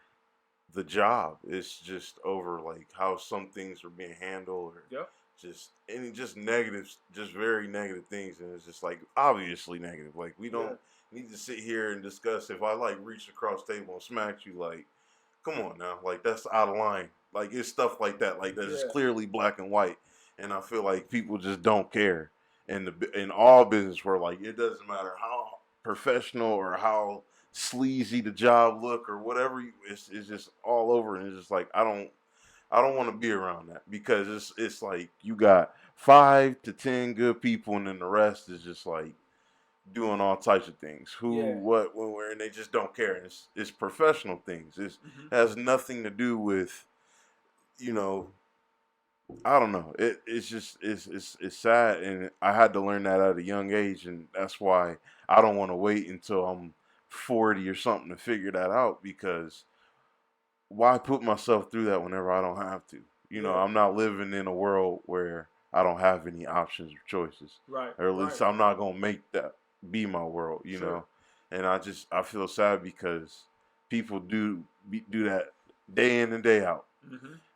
the job. It's just over like how some things are being handled, or just negatives, just very negative things, and it's just like obviously negative. Like, we don't need to sit here and discuss. If I like reached across the table and smacked you, like, come on now, like, that's out of line. Like, it's stuff like that, like that is clearly black and white, and I feel like people just don't care. And in all business, where like it doesn't matter how professional or how sleazy the job look or whatever, it's just all over, and it's just like I don't want to be around that, because it's like you got 5 to 10 good people, and then the rest is just like doing all types of things. Who, what, when, where, and they just don't care. It's professional things. It has nothing to do with, I don't know. It's just it's sad, and I had to learn that at a young age, and that's why I don't want to wait until I'm 40 or something to figure that out, because why put myself through that whenever I don't have to? I'm not living in a world where I don't have any options or choices. Right. Or at least I'm not gonna make that be my world, you know. And I feel sad because people do that day in and day out.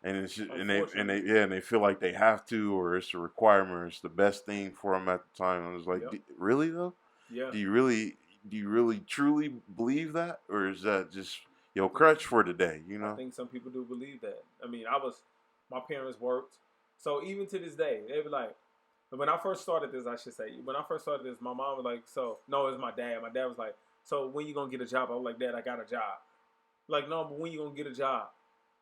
And it's just, and they feel like they have to, or it's a requirement, or it's the best thing for them at the time. I was like, really though? Yeah. Do you really truly believe that, or is that just your crutch for the day? I think some people do believe that. I mean, my parents worked, so even to this day, they be like, when I first started this, I should say, when I first started this, my mom was like, no, it's my dad. My dad was like, so when you gonna get a job? I was like, Dad, I got a job. Like, no, but when you gonna get a job?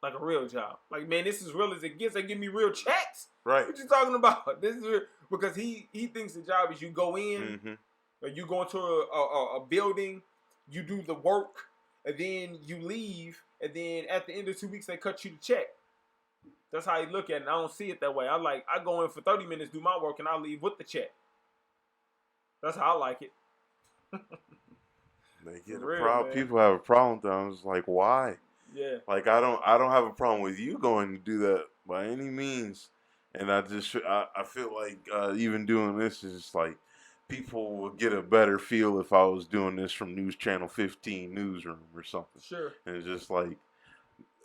Like a real job. Like, man, this is real as it gets. They give me real checks. Right. What you talking about? This is real. Because he thinks the job is you go in, or you go into a building, you do the work, and then you leave, and then at the end of 2 weeks they cut you the check. That's how you look at it. I don't see it that way. I go in for 30 minutes, do my work, and I leave with the check. That's how I like it. They get a problem. People have a problem with that. I was like, why? Yeah. Like, I don't have a problem with you going to do that by any means. And I feel like even doing this is just like, people would get a better feel if I was doing this from News Channel 15 newsroom or something. Sure. And it's just like,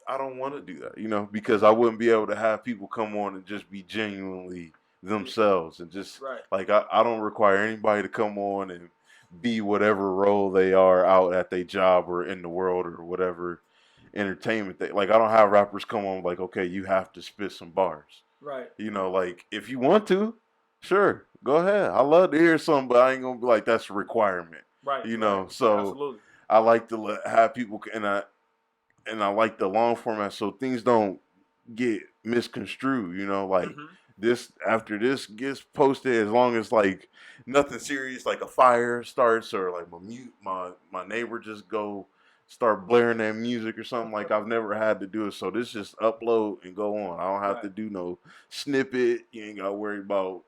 I don't want to do that, because I wouldn't be able to have people come on and just be genuinely themselves, and just like, I don't require anybody to come on and be whatever role they are out at their job or in the world or whatever entertainment thing. Like, I don't have rappers come on like, okay, you have to spit some bars. Right. Like, if you want to, sure, go ahead. I love to hear something, but I ain't gonna be like, that's a requirement. Right. So absolutely. I like to have people, and I like the long format, so things don't get misconstrued. Like, this, after this gets posted, as long as like nothing serious, like a fire starts, or like my neighbor just go start blaring that music or something, like, I've never had to do it. So this just upload and go on. I don't have to do no snippet. You ain't got to worry about,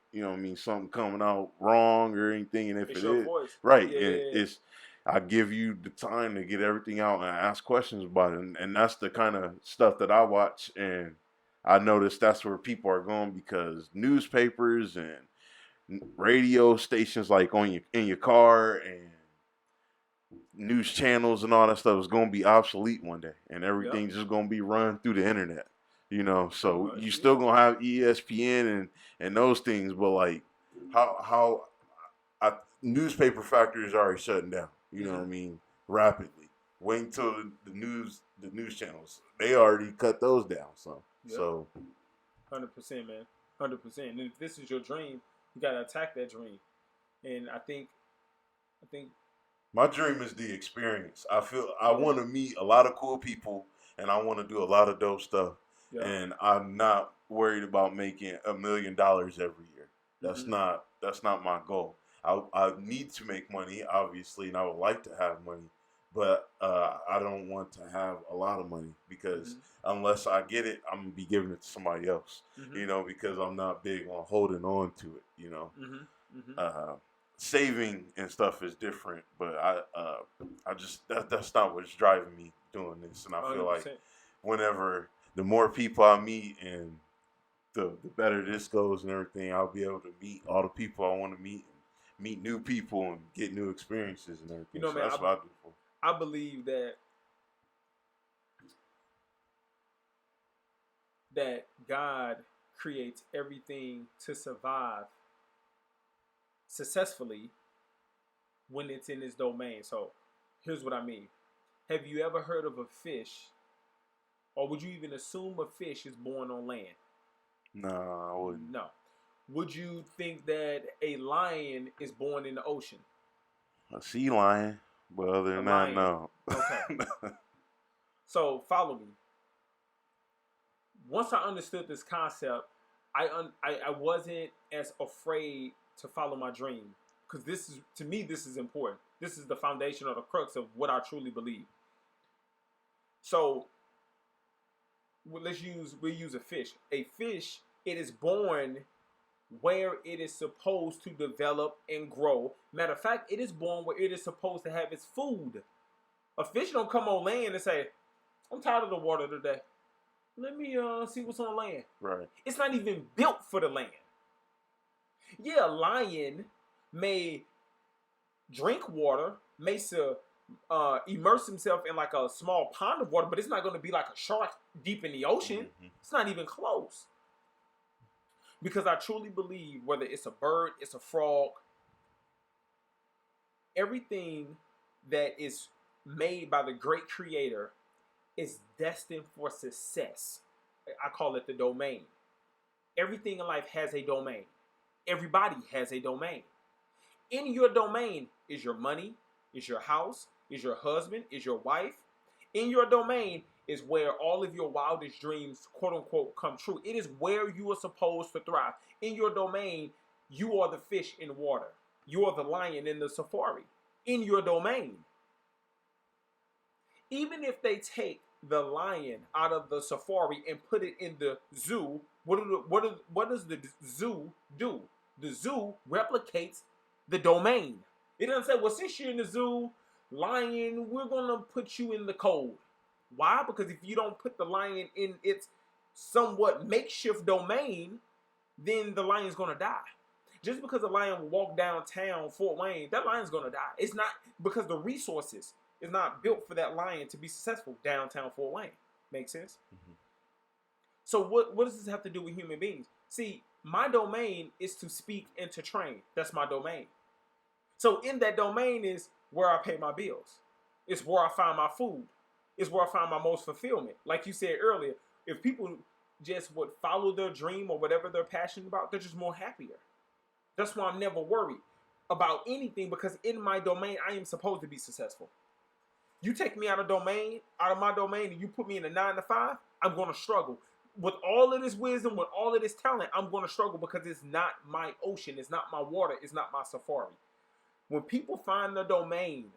something coming out wrong or anything. And if it's it your is, voice. right, and I give you the time to get everything out and ask questions about it. And that's the kind of stuff that I watch. And I notice that's where people are going, because newspapers and radio stations, like in your car, and news channels and all that stuff is going to be obsolete one day, and everything's just going to be run through the internet. You know, so Well, you yeah. still gonna have ESPN and those things, but like how newspaper factories are already shutting down. You know what I mean? Rapidly. Wait until the news channels, they already cut those down. So Yep. 100%, man. 100%. And if this is your dream, you gotta attack that dream. And I think my dream is the experience. I feel I want to meet a lot of cool people, and I want to do a lot of dope stuff. yeah. And I'm not worried about making $1 million every year. That's not my goal. I need to make money, obviously, and I would like to have money, but I don't want to have a lot of money because unless I get it, I'm gonna be giving it to somebody else. You know, because I'm not big on holding on to it. You know, saving and stuff is different, but I just that's not what's driving me doing this, and I feel 100%. like whenever the more people I meet and the better this goes and everything, I'll be able to meet all the people I want to meet and meet new people and get new experiences and everything. You know, so man, that's what I do for. I believe that God creates everything to survive successfully when it's in its domain. So here's what I mean. Have you ever heard of a fish, or would you even assume a fish is born on land? No, I wouldn't. No. Would you think that a lion is born in the ocean? A sea lion, but other than that, no. Okay. So follow me. Once I understood this concept, I wasn't as afraid to follow my dream, because this is, to me, this is important. This is the foundation or the crux of what I truly believe. So we'll use a fish. A fish, it is born where it is supposed to develop and grow. Matter of fact, it is born where it is supposed to have its food. A fish don't come on land and say, I'm tired of the water today. Let me see what's on land. Right. It's not even built for the land. Yeah, a lion may drink water, may immerse himself in like a small pond of water, but it's not going to be like a shark deep in the ocean. It's not even close. Because I truly believe, whether it's a bird, it's a frog, everything that is made by the great creator is destined for success. I call it the domain. Everything in life has a domain. Everybody has a domain. In your domain is your money, is your house, is your husband, is your wife. In your domain is where all of your wildest dreams, quote unquote, come true. It is where you are supposed to thrive. In your domain, you are the fish in water. You are the lion in the safari. In your domain. Even if they take the lion out of the safari and put it in the zoo, what does the zoo do? The zoo replicates the domain. It doesn't say, well, since you're in the zoo, lion, we're going to put you in the cold. Why? Because if you don't put the lion in its somewhat makeshift domain, then the lion's going to die. Just because a lion will walk downtown Fort Wayne, that lion's going to die. It's not because the resources is not built for that lion to be successful downtown Fort Wayne. Make sense? So what does this have to do with human beings? See, my domain is to speak and to train. That's my domain. So in that domain is where I pay my bills. It's where I find my food. It's where I find my most fulfillment. Like you said earlier, if people just would follow their dream or whatever they're passionate about, they're just more happier. That's why I'm never worried about anything, because in my domain, I am supposed to be successful. You take me out of my domain, and you put me in a 9-to-5, I'm going to struggle. With all of this wisdom, with all of this talent, I'm going to struggle because it's not my ocean. It's not my water. It's not my safari. When people find their domain,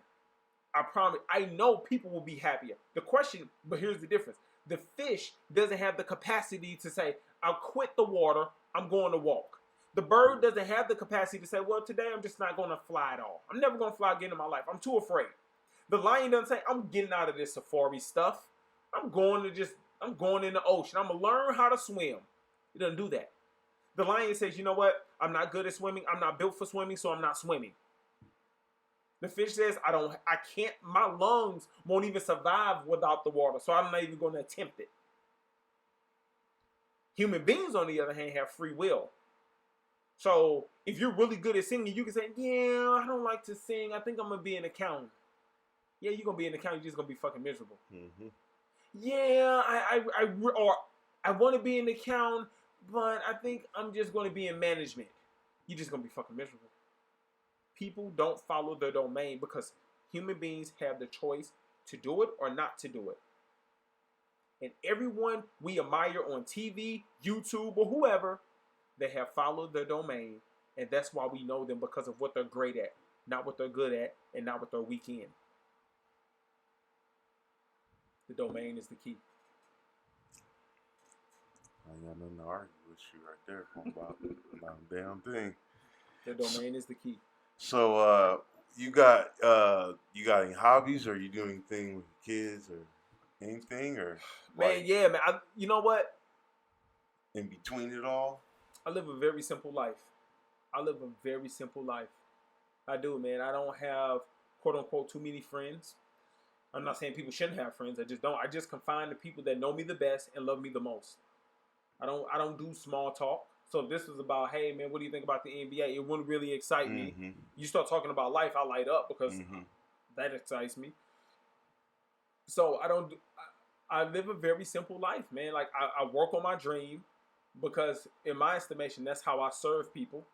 I promise, I know people will be happier. The question, but here's the difference. The fish doesn't have the capacity to say, I'll quit the water, I'm going to walk. The bird doesn't have the capacity to say, well, today I'm just not going to fly at all. I'm never going to fly again in my life. I'm too afraid. The lion doesn't say, I'm getting out of this safari stuff. I'm going in the ocean. I'm going to learn how to swim. It doesn't do that. The lion says, you know what? I'm not good at swimming. I'm not built for swimming, so I'm not swimming. The fish says, I can't, my lungs won't even survive without the water, so I'm not even going to attempt it. Human beings, on the other hand, have free will. So if you're really good at singing, you can say, yeah, I don't like to sing. I think I'm going to be an accountant. Yeah, you're going to be an accountant. You're just going to be fucking miserable. Mm-hmm. Yeah, I want to be an accountant, but I think I'm just going to be in management. You're just going to be fucking miserable. People don't follow their domain because human beings have the choice to do it or not to do it. And everyone we admire on TV, YouTube, or whoever, they have followed their domain, and that's why we know them, because of what they're great at, not what they're good at, and not what they're weak in. The domain is the key. I ain't got nothing to argue with you right there about a damn thing. The domain is the key. So, you got any hobbies? Or are you doing anything with kids or anything? Or man, yeah, man. You know what? In between it all, I live a very simple life. I do, man. I don't have, quote unquote, too many friends. I'm not saying people shouldn't have friends. I just don't. I just confine the people that know me the best and love me the most. I don't do small talk. So if this was about, hey man, what do you think about the NBA? It wouldn't really excite me. You start talking about life, I light up because that excites me. So I live a very simple life, man. Like I work on my dream because in my estimation, that's how I serve people.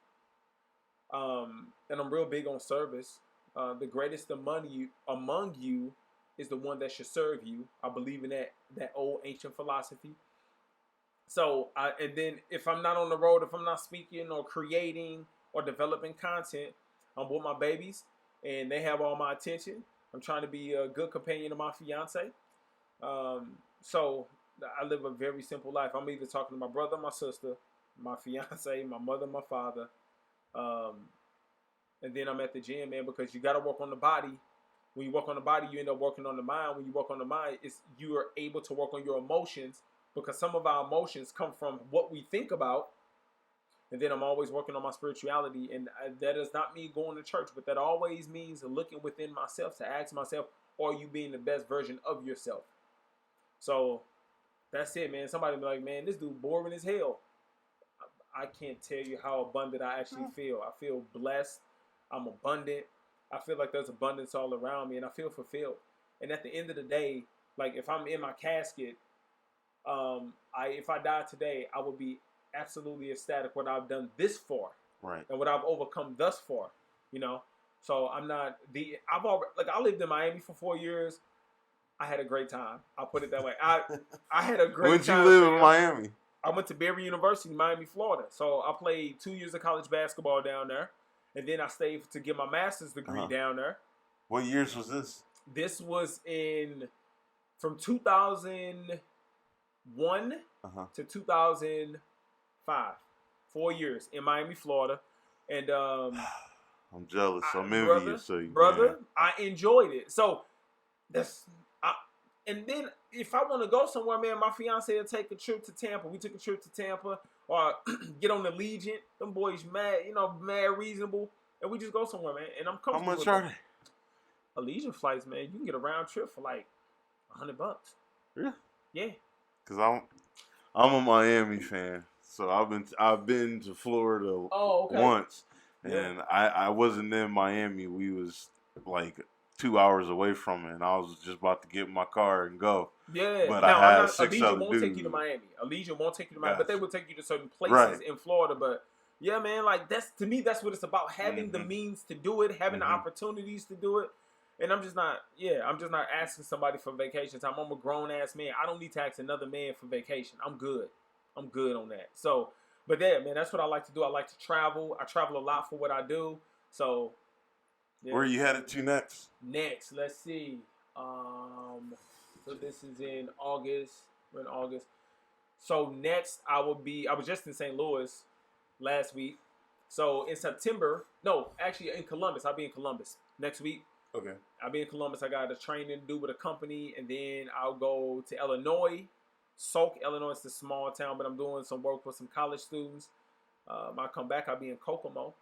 And I'm real big on service. The greatest among you is the one that should serve you. I believe in that old ancient philosophy. So, and then if I'm not on the road, if I'm not speaking or creating or developing content, I'm with my babies and they have all my attention. I'm trying to be a good companion to my fiance. So I live a very simple life. I'm either talking to my brother, my sister, my fiance, my mother, my father. And then I'm at the gym, man, because you got to work on the body. When you work on the body, you end up working on the mind. When you work on the mind, you are able to work on your emotions, because some of our emotions come from what we think about. And then I'm always working on my spirituality. And that does not mean going to church, but that always means looking within myself to ask myself, are you being the best version of yourself? So that's it, man. Somebody be like, man, this dude boring as hell. I can't tell you how abundant I actually feel. I feel blessed. I'm abundant. I feel like there's abundance all around me, and I feel fulfilled. And at the end of the day, like if I'm in my casket, if I died today, I would be absolutely ecstatic what I've done this far, right? And what I've overcome thus far, you know. So I lived in Miami for 4 years. I had a great time. I'll put it that way. I had a great time. When'd you live in Miami? I went to Berry University, Miami, Florida. So I played 2 years of college basketball down there, and then I stayed to get my master's degree down there. What years was this? This was from 2001 to 2005. 4 years in Miami, Florida. And I'm jealous. I'm envious of you, brother. Man. I enjoyed it. So and then if I want to go somewhere, man, my fiance will take a trip to Tampa. We took a trip to Tampa, or get on the Legion. Them boys mad reasonable, and we just go somewhere, man. And I'm comfortable. How much are they? Allegiant flights, man, you can get a round trip for like $100. Yeah. Yeah. Cause I'm a Miami fan, so I've been to Florida once, and I wasn't in Miami. We was like 2 hours away from it, and I was just about to get in my car and go. Yeah, but now, I had six Allegiant other won't dudes. take you to Miami. Allegiant won't take you to Miami, but they will take you to certain places right. in Florida. But yeah, man, like to me, that's what it's about: having the means to do it, having the opportunities to do it. And I'm just not asking somebody for vacation time. I'm a grown ass man. I don't need to ask another man for vacation. I'm good on that. So, but yeah, man, that's what I like to do. I like to travel. I travel a lot for what I do. So. Yeah. Where are you headed to next? Next, let's see. So this is in August. We're in August. So next, I was just in St. Louis last week. So in September, no, actually in Columbus. I'll be in Columbus next week. Okay. I'll be in Columbus. I got a training to do with a company, and then I'll go to Illinois. Sauk, Illinois is a small town, but I'm doing some work with some college students. I'll come back. I'll be in Kokomo.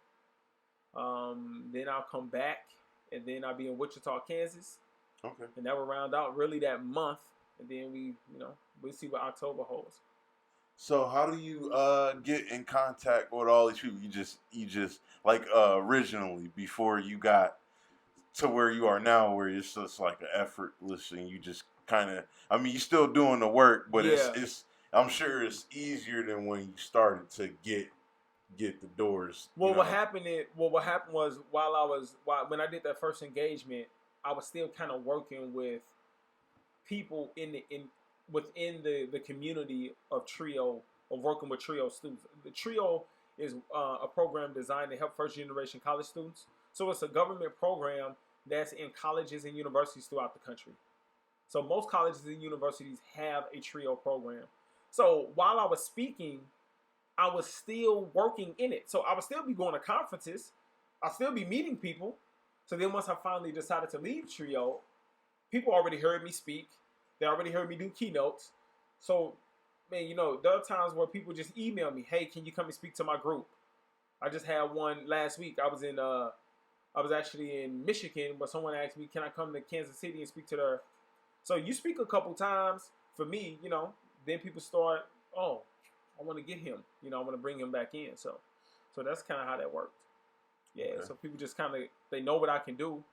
Then I'll come back, and then I'll be in Wichita, Kansas. Okay. And that will round out really that month, and then we'll see what October holds. So how do you get in contact with all these people? You just like originally before you got to where you are now, where it's just like an effortless, and you just kind of. I mean, you're still doing the work, but Yeah. it's. I'm sure it's easier than when you started to get the doors. Well, what happened was when I did that first engagement, I was still kind of working with people within the community of Trio, of working with Trio students. The Trio is a program designed to help first generation college students. So it's a government program that's in colleges and universities throughout the country. So most colleges and universities have a Trio program. So while I was speaking, I was still working in it. So I would still be going to conferences. I'll still be meeting people. So then once I finally decided to leave Trio, people already heard me speak. They already heard me do keynotes. So, man, there are times where people just email me, "Hey, can you come and speak to my group?" I just had one last week. I was actually in Michigan, but someone asked me, "Can I come to Kansas City and speak to their?" So you speak a couple times for me, then people start, "Oh, I want to get him. I want to bring him back in." So that's kind of how that worked. Yeah. Okay. So people just kind of they know what I can do.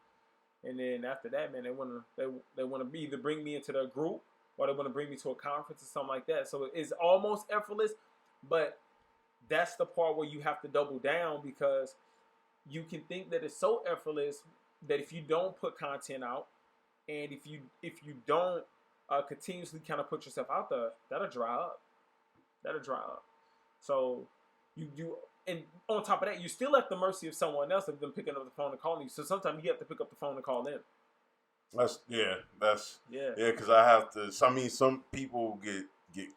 And then after that, man, they want to either bring me into their group or they want to bring me to a conference or something like that. So it's almost effortless, but that's the part where you have to double down because you can think that it's so effortless that if you don't put content out and if you don't continuously kind of put yourself out there, that'll dry up. So you and on top of that, you're still at the mercy of someone else of them picking up the phone and calling you. So sometimes you have to pick up the phone and call them. Because I have to. So, I mean, some people get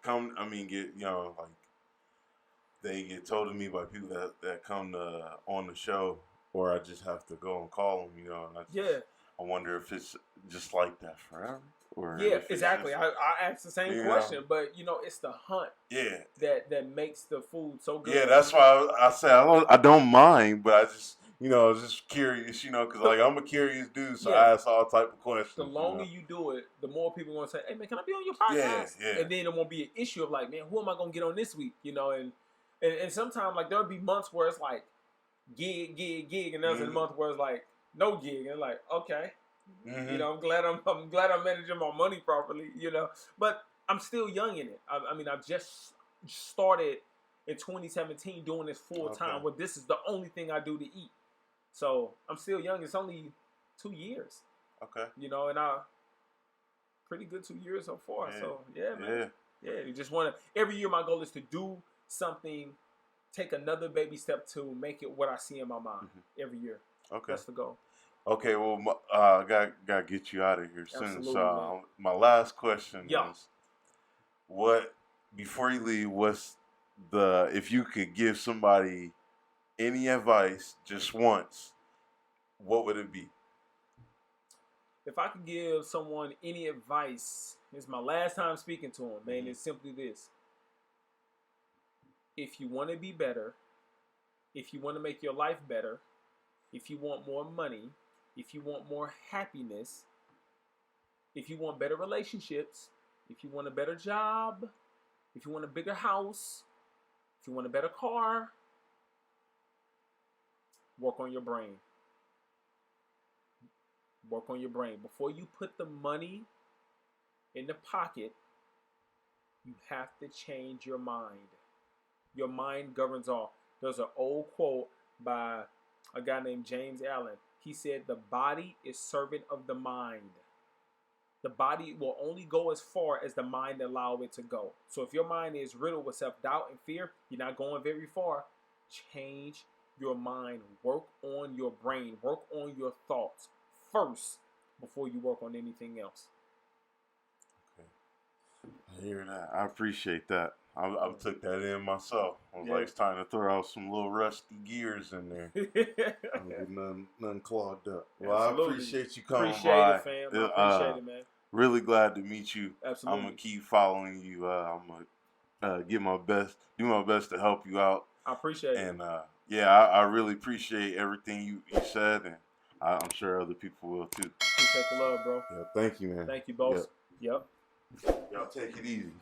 like they get told to me by people that come on the show, or I just have to go and call them. And I wonder if it's just like that forever. Or exactly. I asked the same question, but it's the hunt. Yeah. That makes the food so good. Yeah, that's why I say I don't mind, but I just I was just curious, because like I'm a curious dude, so I ask all type of questions. The longer you do it, the more people are gonna say, "Hey man, can I be on your podcast?" Yeah. And then it won't be an issue of like, "Man, who am I gonna get on this week?" And sometimes like there'll be months where it's like gig, and there's a month where it's like no gig, and like okay. Mm-hmm. I'm glad I'm managing my money properly, But I'm still young in it. I mean, I've just started in 2017 doing this full time, where this is the only thing I do to eat. So I'm still young. It's only 2 years. Okay. And I pretty good 2 years so far. Yeah. So yeah, man. Yeah. You just want to. Every year, my goal is to do something, take another baby step to make it what I see in my mind every year. Okay. That's the goal. Okay, well, gotta get you out of here soon. Absolutely, so my last question is, before you leave, if you could give somebody any advice just once, what would it be? If I could give someone any advice, it's my last time speaking to them, man. It's simply this: if you want to be better, if you want to make your life better, if you want more money, if you want more happiness, if you want better relationships, if you want a better job, if you want a bigger house, if you want a better car, work on your brain. Work on your brain. Before you put the money in the pocket, you have to change your mind. Your mind governs all. There's an old quote by a guy named James Allen. He said, "The body is servant of the mind." The body will only go as far as the mind allow it to go. So if your mind is riddled with self-doubt and fear, you're not going very far. Change your mind. Work on your brain. Work on your thoughts first before you work on anything else. Okay. I hear that. I appreciate that. I took that in myself. I was like, it's time to throw out some little rusty gears in there. I'm getting nothing clogged up. Well, Absolutely. I appreciate you coming by. Appreciate it, fam. I appreciate it, man. Really glad to meet you. Absolutely. I'm gonna keep following you. I'm gonna do my best to help you out. I appreciate it. And I really appreciate everything you said, and I'm sure other people will too. Appreciate the love, bro. Yeah, thank you, man. Thank you, boss. Yep. Y'all take it easy.